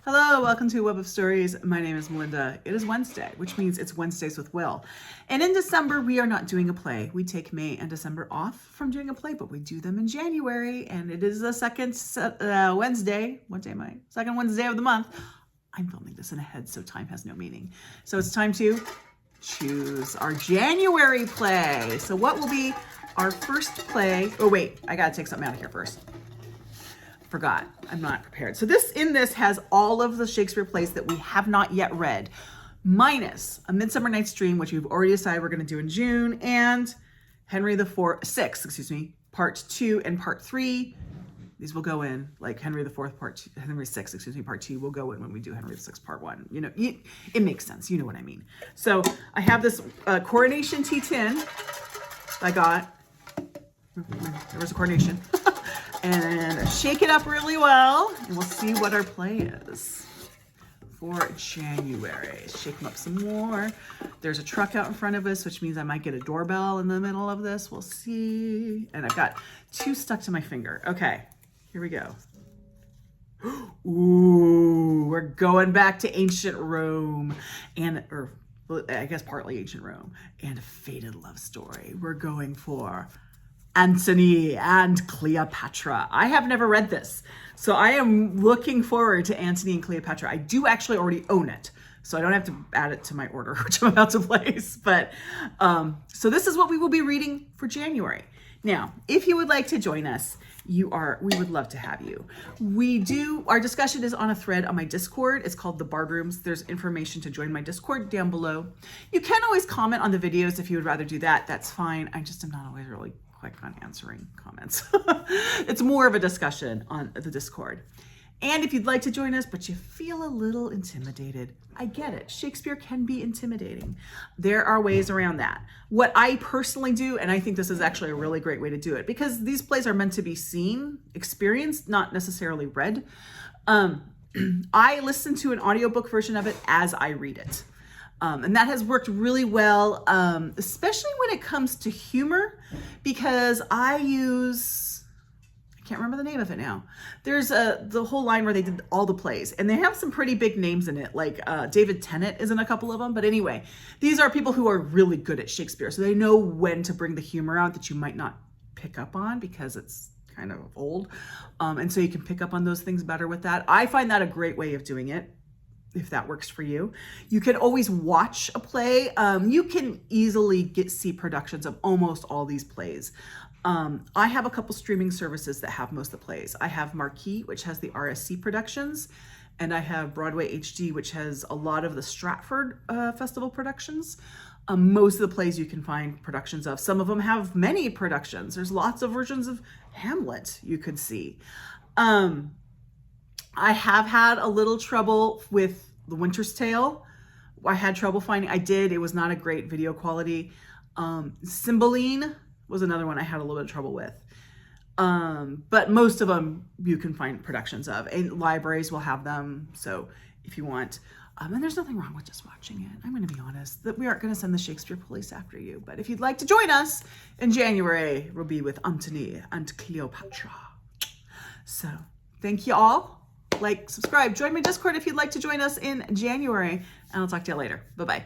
Hello, welcome to Web of Stories. My name is Melinda. It is Wednesday, which means it's Wednesdays with Will. And in December, we are not doing a play. We take May and December off from doing a play, but we do them in January. And it is the second Wednesday. What day am I? Second Wednesday of the month. I'm filming this in ahead, so time has no meaning. So it's time to choose our January play. So what will be our first play? Oh, wait, I got to take something out of here first. Forgot. I'm not prepared. So this has all of the Shakespeare plays that we have not yet read, minus A Midsummer Night's Dream, which we've already decided we're going to do in June, and Henry VI, part 2 and part 3. These will go in, like Henry IV, Henry VI, part 2 will go in when we do Henry VI, part 1. You know, it makes sense. You know what I mean. So I have this Coronation T10 I got. There was a coronation. And shake it up really well, and we'll see what our play is for January. Shake them up some more. There's a truck out in front of us, which means I might get a doorbell in the middle of this. We'll see. And I've got 2 stuck to my finger. Okay, here we go. Ooh, we're going back to ancient Rome, or I guess partly ancient Rome, and a faded love story. We're going for Antony and Cleopatra. I have never read this, so I am looking forward to Antony and Cleopatra. I do actually already own it, so I don't have to add it to my order, which I'm about to place. But so this is what we will be reading for January. Now, if you would like to join us, we would love to have you. Our discussion is on a thread on my Discord. It's called The Bard Rooms. There's information to join my Discord down below. You can always comment on the videos if you would rather do that. That's fine. I just am not always really quick on answering comments. It's more of a discussion on the Discord. And if you'd like to join us, but you feel a little intimidated, I get it. Shakespeare can be intimidating. There are ways around that. What I personally do, and I think this is actually a really great way to do it, because these plays are meant to be seen, experienced, not necessarily read. I listen to an audiobook version of it as I read it. And that has worked really well, especially when it comes to humor, because I can't remember the name of it now. There's the whole line where they did all the plays, and they have some pretty big names in it, like David Tennant is in a couple of them. But anyway, these are people who are really good at Shakespeare, so they know when to bring the humor out that you might not pick up on because it's kind of old. And so you can pick up on those things better with that. I find that a great way of doing it, if that works for you. You can always watch a play. You can easily see productions of almost all these plays. I have a couple streaming services that have most of the plays. I have Marquee, which has the RSC productions, and I have Broadway HD, which has a lot of the Stratford Festival productions. Most of the plays you can find productions of. Some of them have many productions. There's lots of versions of Hamlet you could see. I have had a little trouble with The Winter's Tale. I had trouble finding, it was not a great video quality. Cymbeline was another one I had a little bit of trouble with. But most of them you can find productions of, and libraries will have them. So if you want, and there's nothing wrong with just watching it. I'm going to be honest that we aren't going to send the Shakespeare police after you. But if you'd like to join us in January, we'll be with Antony and Cleopatra. So thank you all. Like, subscribe, join my Discord if you'd like to join us in January, and I'll talk to you later. Bye-bye.